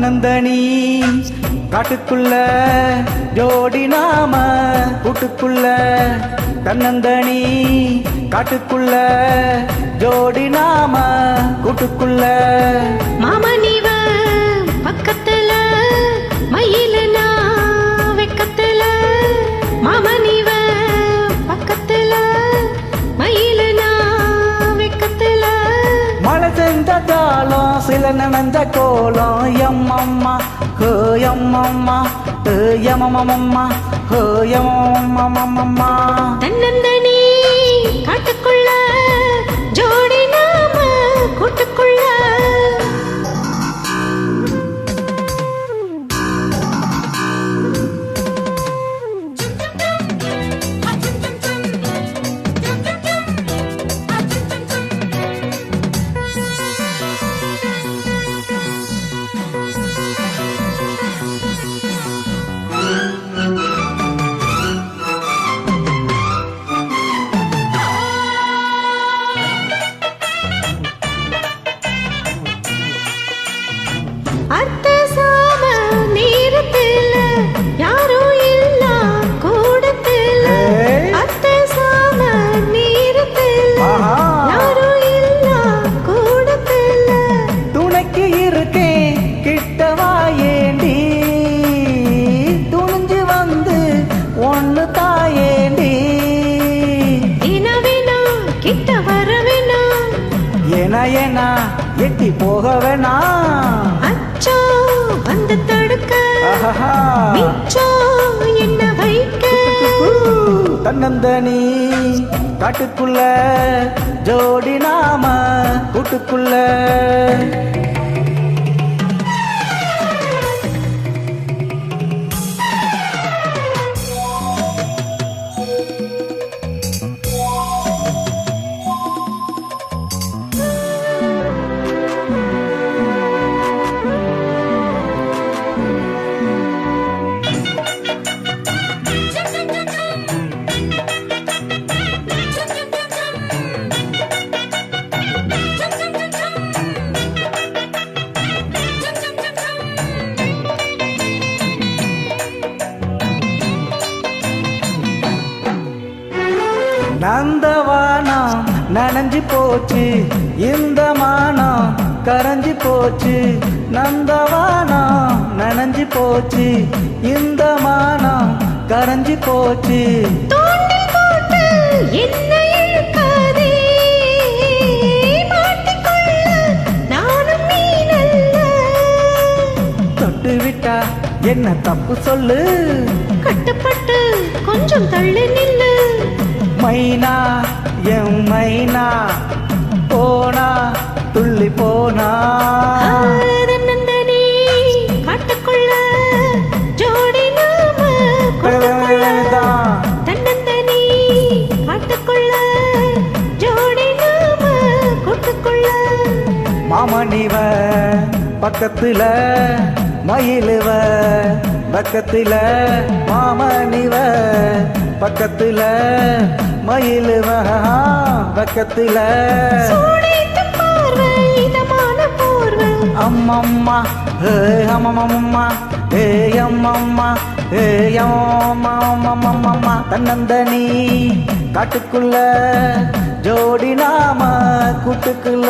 தன்னந்தனி காட்டுக்குள்ள ஜோடி நாம கூட்டுக்குள்ள தன்னந்தனி காட்டுக்குள்ள ஜோடி நாம கூட்டுக்குள்ள மாமனிவ பக்கத்துல மயிலனா வெக்கத்துல மாமனிவ பக்கத்துல மயிலனா வெக்கத்துல மழை செஞ்ச காலம் சில நனைஞ்ச கோலம் எம்மம்மா ஹோ எம்மம்மா எமமம்மா ஹோ எமமம்மா தன்னந்தனி காட்டுக்குள்ள ஜோடி நாம கூட்டுக்குள்ள அர்த்த சாம நேரத்துல யாரும் இல்ல கூடத்துல அர்த்த சாம நேரத்துல யாரும் இல்ல கூடத்துல துணைக்கு இருக்கேன் கிட்டவா ஏண்டி துணிஞ்சு வந்து ஒண்ணு தாயேண்டி இனவினா கிட்ட வர வேணா ஏனா எட்டி போக வேணா அச்சோ வந்து தடுக்க மிச்சோ என்ன வைக்க தன்னந்தனி காட்டுக்குள்ள ஜோடி நாம கூட்டுக்குள்ள நந்தவானம் நனைஞ்சு போச்சு இந்த மானம் கரைஞ்சு போச்சு நந்தவானம் நனைஞ்சு போச்சு இந்த மானம் கரைஞ்சு போச்சு தூண்டில் போட்டு என்ன இழுக்காதே மாட்டிக்கொள்ள நானும் மீனல்ல தொட்டு விட்டா என்ன தப்பு சொல்லு கட்டுப்பட்டு கொஞ்சம் தள்ளி நில்லு மைனா என் மைனா போனா துள்ளி போனா தன்னந்தனி காட்டுக்குள்ள ஜோடி நாம கூட்டுக்குள்ள தன்னந்தனி காட்டுக்குள்ள ஜோடி நாம கூட்டுக்குள்ள மாமனிவ பக்கத்துல மயிலுவ பக்கத்துல மாமனிவ பக்கத்துல மயிலுவ பக்கத்துல சூடித்த பார்வை இதமான போர்வை அம்மம்மா ஹே அம்மம்மா ஹே அம்மம்மா ஹே அம்மம்மா தன்னந்தனி காட்டுக்குள்ள ஜோடி நாம கூட்டுக்குள்ள